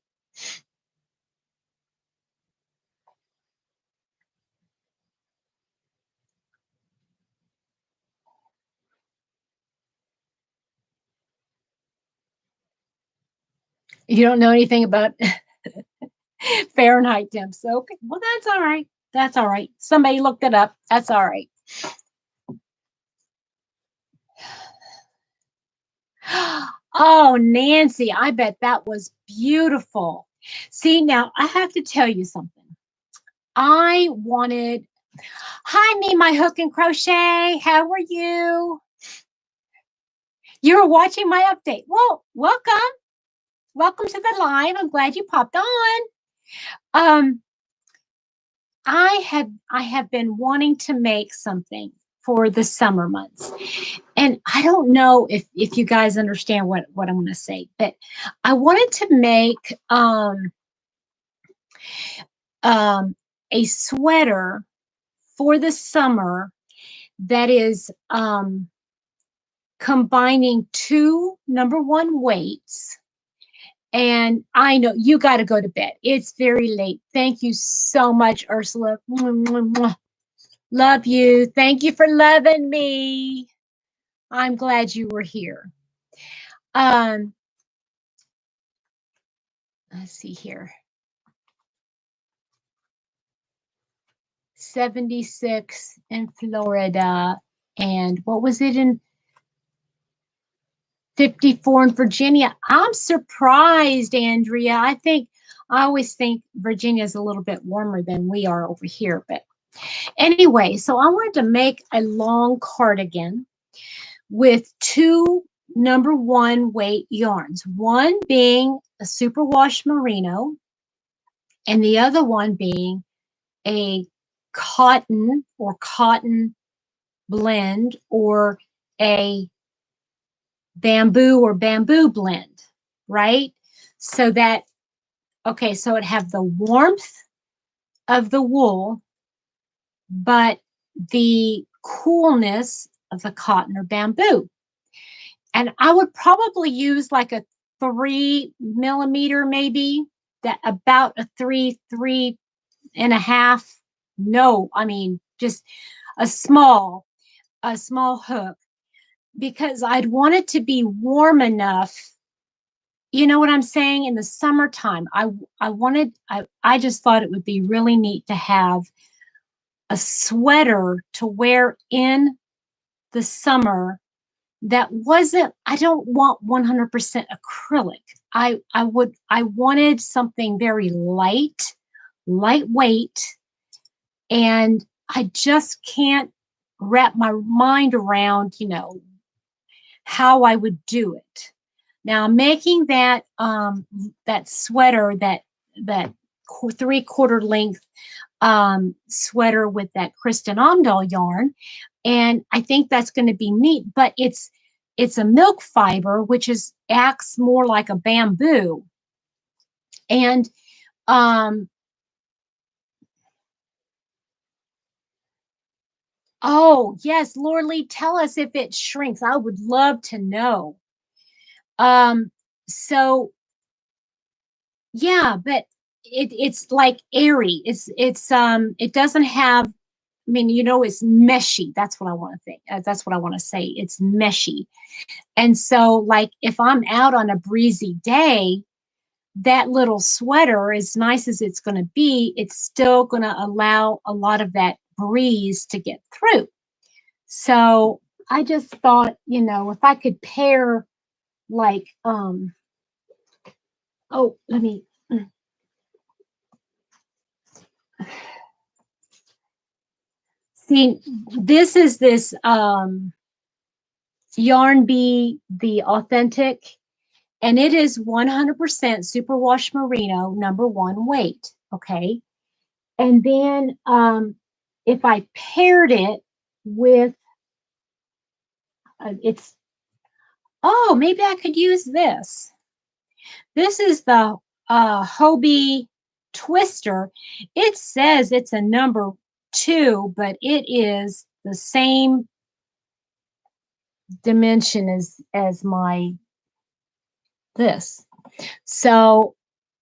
S1: You don't know anything about Fahrenheit temps. Okay, well, that's all right. That's all right. Somebody looked it up. That's all right. Oh, Nancy, I bet that was beautiful. See, now I have to tell you something. I wanted, hi, me, my hook and crochet. How are you? You're watching my update. Well, welcome. Welcome to the live. I'm glad you popped on. I have been wanting to make something for the summer months. And I don't know if you guys understand what I'm going to say, but I wanted to make a sweater for the summer that is combining two number one weights. And I know you got to go to bed. It's very late. Thank you so much, Ursula. Love you. Thank you for loving me. I'm glad you were here. Let's see here. 76 in Florida. And what was it in 54 in Virginia? I'm surprised, Andrea. I always think Virginia is a little bit warmer than we are over here. But anyway, so I wanted to make a long cardigan with two number one weight yarns, one being a superwash merino and the other one being a cotton or cotton blend or a bamboo or bamboo blend, right? So that, okay, so it have the warmth of the wool, but the coolness of the cotton or bamboo. And I would probably use like a 3 millimeter, maybe that about a three and a half. No, I mean, just a small, a small hook, because I'd want it to be warm enough. You know what I'm saying? In the summertime, I just thought it would be really neat to have a sweater to wear in the summer that wasn't, I don't want 100% acrylic. I wanted something very lightweight, and I just can't wrap my mind around, how I would do it. Now, making that sweater, that 3/4 length sweater with that Kristin Omdahl yarn, and I think that's going to be neat. But it's a milk fiber, which acts more like a bamboo, and oh yes, Lord Lee, tell us if it shrinks. I would love to know. Um, so yeah, but it's like airy. It doesn't have, I mean, it's meshy. That's what I want to think. That's what I want to say. It's meshy. And so, like, if I'm out on a breezy day, that little sweater, as nice as it's going to be, it's still going to allow a lot of that breeze to get through. So I just thought, if I could pair, like, oh, let me. See, this is this Yarn Bee, the authentic, and it is 100% superwash merino, #1 weight. Okay. And then if I paired it with, oh, maybe I could use this. This is the Hobie Twister. It says it's a #2, but it is the same dimension as my this. So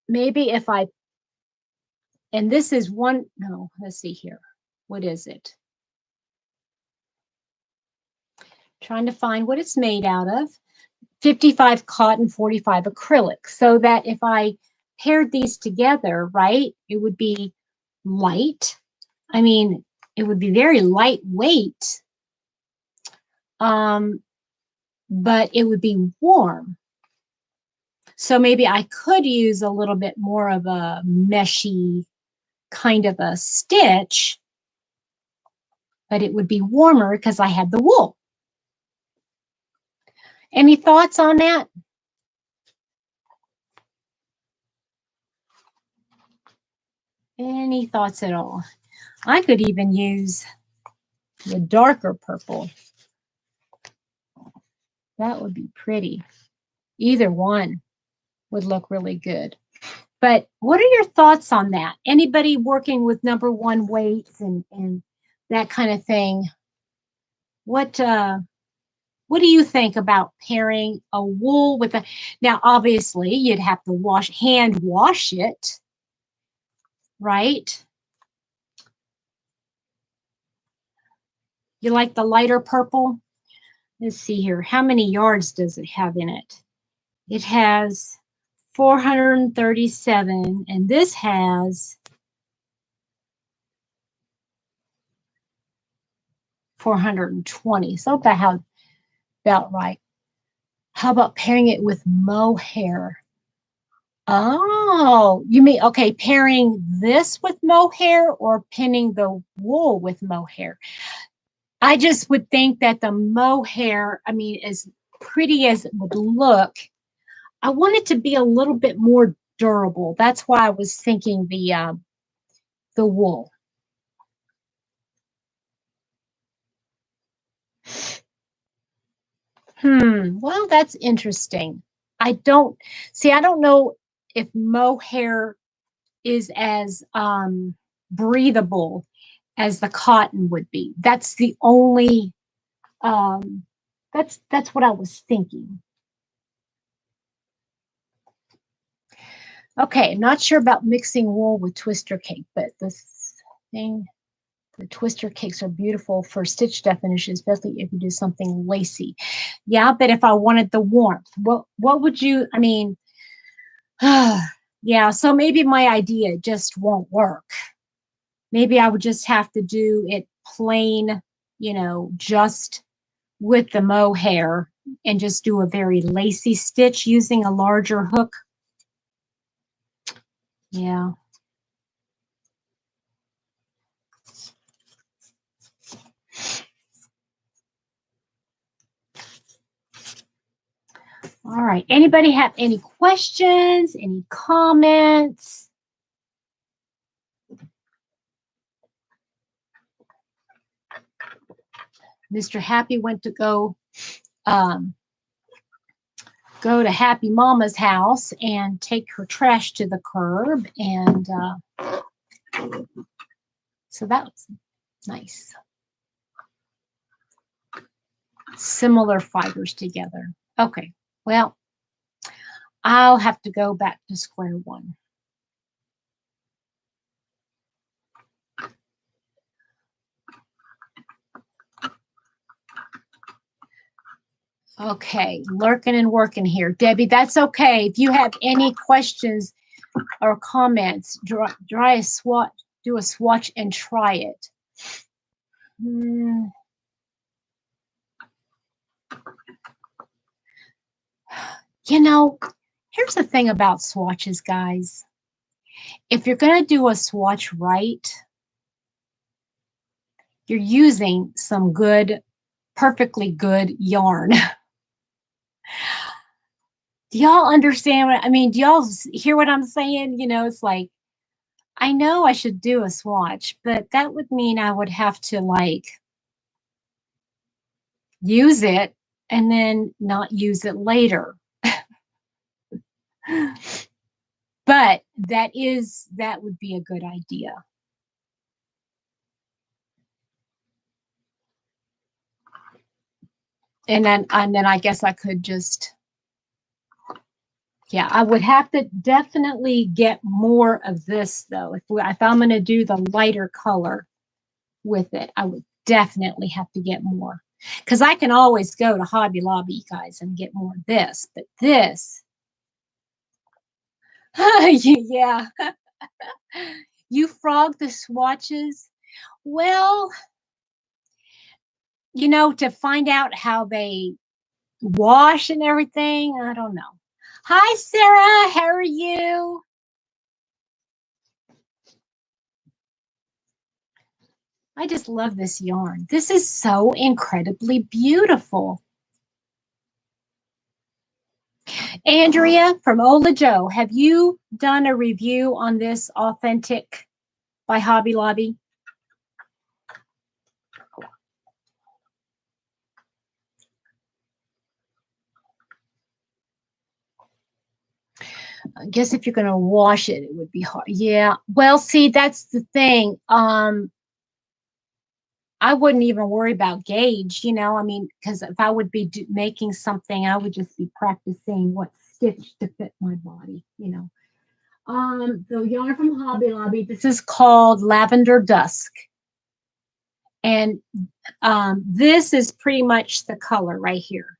S1: maybe if I, and this is one, no, let's see here. What is it? Trying to find what it's made out of. 55 cotton, 45 acrylic. So that if I paired these together, right, it would be light. I mean, it would be very lightweight, but it would be warm. So maybe I could use a little bit more of a meshy kind of a stitch, but it would be warmer because I had the wool. Any thoughts on that? Any thoughts at all? I could even use the darker purple. That would be pretty. Either one would look really good. But what are your thoughts on that? Anybody working with #1 weights and that kind of thing? What do you think about pairing a wool with a, now obviously you'd have to hand wash it, right? You like the lighter purple? Let's see here. How many yards does it have in it? It has 437, and this has 420. So about right. How about pairing it with mohair? Oh, you mean, okay, pairing this with mohair or pinning the wool with mohair? I just would think that the mohair, I mean, as pretty as it would look, I want it to be a little bit more durable. That's why I was thinking the wool. Well, that's interesting. I don't know if mohair is as breathable as the cotton would be. That's the only that's what I was thinking. Okay, I'm not sure about mixing wool with twister cake, but this thing, The twister cakes are beautiful for stitch definition, especially if you do something lacy. Yeah, but if I wanted the warmth, what would you, I mean, yeah, so maybe my idea just won't work. Maybe I would just have to do it plain, just with the mohair and just do a very lacy stitch using a larger hook. Yeah. All right. Anybody have any questions, any comments? Mr. Happy went to go to Happy Mama's house and take her trash to the curb. And so that was nice. Similar fibers together. Okay. Well, I'll have to go back to square one. Okay, lurking and working here. Debbie, that's okay. If you have any questions or comments, do a swatch and try it. Here's the thing about swatches, guys. If you're going to do a swatch right, you're using some good, perfectly good yarn. Do y'all understand what I mean? Do y'all hear what I'm saying? It's like, I know I should do a swatch, but that would mean I would have to use it and then not use it later. But that would be a good idea. And then I guess I could just, yeah, I would have to definitely get more of this though. If I'm going to do the lighter color with it, I would definitely have to get more. Because I can always go to Hobby Lobby, guys, and get more of this. But this, yeah. You frog the swatches? Well, to find out how they wash and everything, I don't know. Hi, Sarah. How are you? I just love this yarn. This is so incredibly beautiful. Andrea from Ola Joe, have you done a review on this Authentic by Hobby Lobby? I guess if you're going to wash it, it would be hard. Yeah. Well, see, that's the thing. I wouldn't even worry about gauge, because if I would be making something, I would just be practicing what stitch to fit my body, So yarn from Hobby Lobby. This is called Lavender Dusk. And this is pretty much the color right here.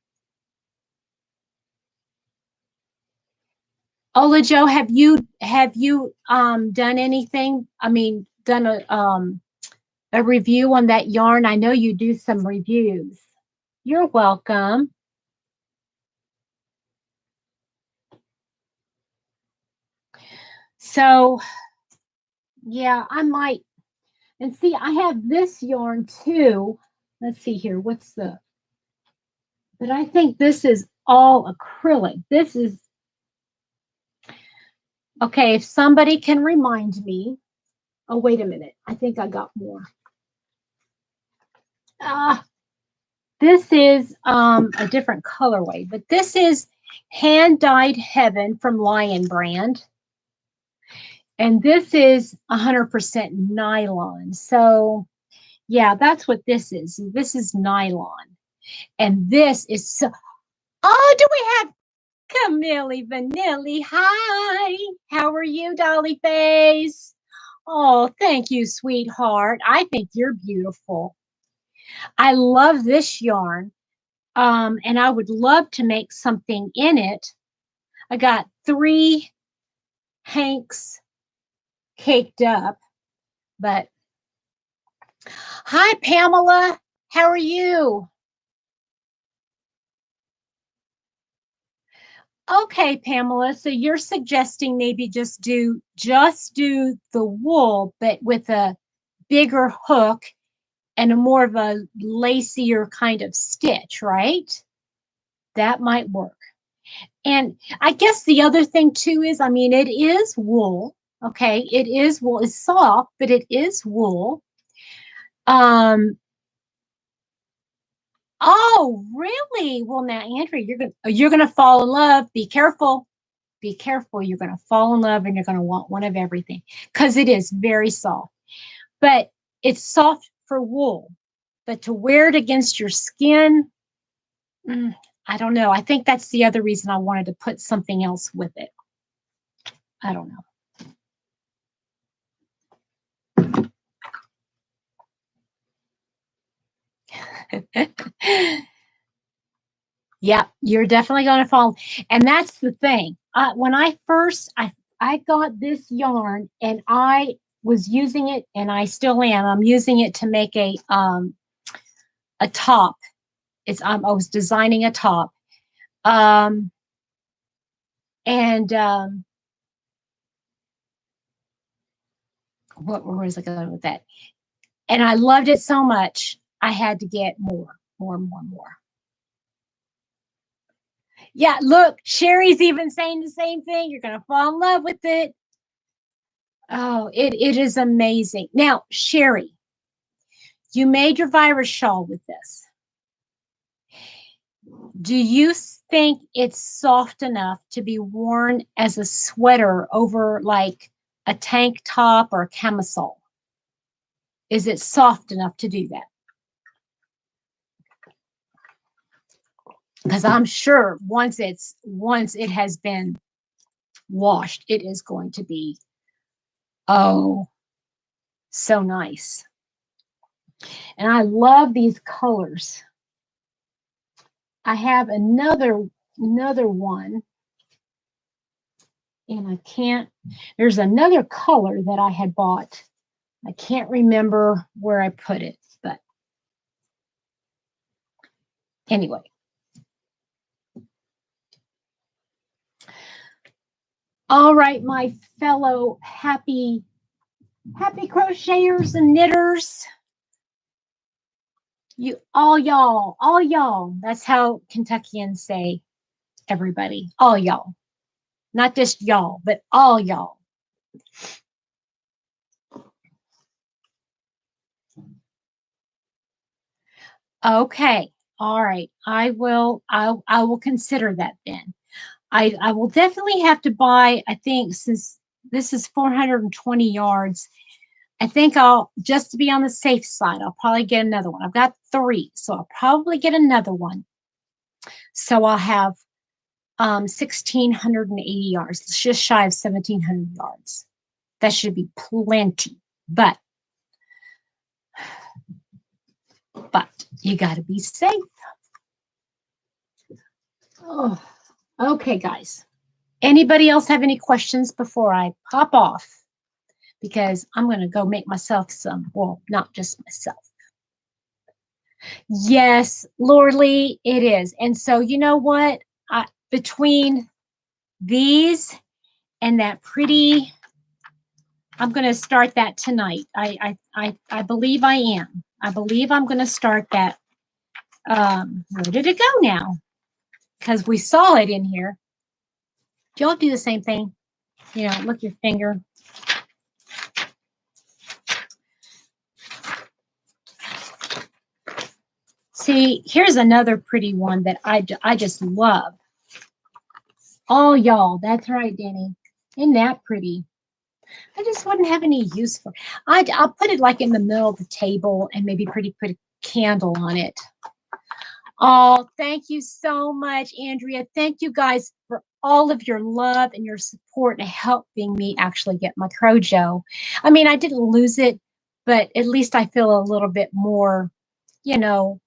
S1: Ola Joe, have you done anything? I mean, done a review on that yarn? I know you do some reviews. You're welcome. So, yeah, I might. And see, I have this yarn too. Let's see here. But I think this is all acrylic. This is, okay, if somebody can remind me. Oh, wait a minute. I think I got more. This is a different colorway, but this is Hand Dyed Heaven from Lion Brand. And this is 100% nylon. So, yeah, that's what this is. This is nylon. And this is so. Oh, do we have Camille Vanilli? Hi. How are you, Dolly Face? Oh, thank you, sweetheart. I think you're beautiful. I love this yarn. And I would love to make something in it. I got 3 hanks caked up, but hi, Pamela. How are you? Okay, Pamela. So you're suggesting maybe just do the wool, but with a bigger hook and a more of a lacier kind of stitch, right? That might work. And I guess the other thing too is, I mean, it is wool. Okay, it is wool. It's soft, but it is wool. Um, oh, really? Well, now, Andrea, you're gonna fall in love. Be careful. Be careful. You're gonna fall in love and you're gonna want one of everything because it is very soft. But it's soft for wool. But to wear it against your skin, mm, I don't know. I think that's the other reason I wanted to put something else with it. I don't know. Yeah, you're definitely going to fall. And that's the thing. When I got this yarn and I was using it and I still am. I'm using it to make a top. I was designing a top. Um and where was I going with that? And I loved it so much. I had to get more. Yeah, look, Sherry's even saying the same thing. You're going to fall in love with it. Oh, it is amazing. Now, Sherry, you made your virus shawl with this. Do you think it's soft enough to be worn as a sweater over like a tank top or a camisole? Is it soft enough to do that? Because I'm sure once it has been washed, it is going to be, oh, so nice. And I love these colors. I have another one, and there's another color that I had bought. I can't remember where I put it, but anyway. All right, my fellow happy crocheters and knitters. All y'all. That's how Kentuckians say everybody. All y'all. Not just y'all, but all y'all. Okay. All right. I will consider that then. I will definitely have to buy, I think, since this is 420 yards, I think I'll, just to be on the safe side, I'll probably get another one. I've got 3, so I'll probably get another one. So I'll have 1,680 yards. It's just shy of 1,700 yards. That should be plenty. But you got to be safe. Oh, okay, guys. Anybody else have any questions before I pop off? Because I'm going to go make myself some, well, not just myself. Yes, Lordly, it is. And so, you know what? Between these and that pretty, I'm going to start that tonight. I believe I am. I believe I'm going to start that. Where did it go now? Because we saw it in here. Do y'all do the same thing? You know, look your finger. See, here's another pretty one that I just love. Oh, y'all, that's right, Danny. Isn't that pretty? I just wouldn't have any use for it. I'll put it like in the middle of the table and maybe put a candle on it. Oh, thank you so much, Andrea. Thank you guys for all of your love and your support in helping me actually get my Crojo. I mean, I didn't lose it, but at least I feel a little bit more, you know,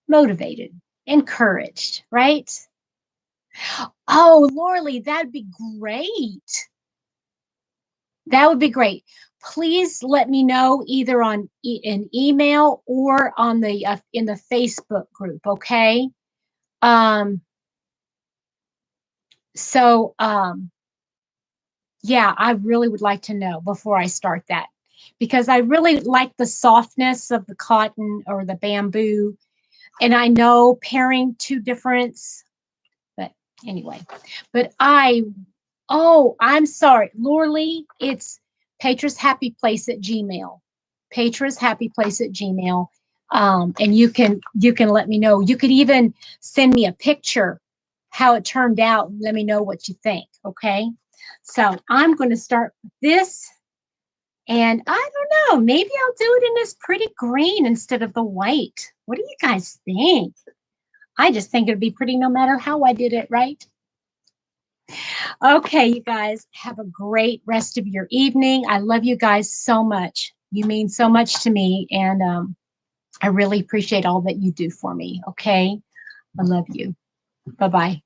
S1: motivated, encouraged, right? Oh, Lorley, that'd be great. That would be great. Please let me know either on an email or on the in the Facebook group, okay? Um, so yeah, I really would like to know before I start that because I really like the softness of the cotton or the bamboo, and I know pairing two differents, but anyway, but oh, I'm sorry, Lorley, it's Petra's Happy Place at Gmail. Petra's Happy Place at Gmail. And you can let me know. You could even send me a picture how it turned out and let me know what you think. Okay. So I'm going to start with this. And I don't know, maybe I'll do it in this pretty green instead of the white. What do you guys think? I just think it'd be pretty no matter how I did it, right? Okay, you guys have a great rest of your evening. I love you guys so much. You mean so much to me, and I really appreciate all that you do for me. Okay, I love you. Bye bye.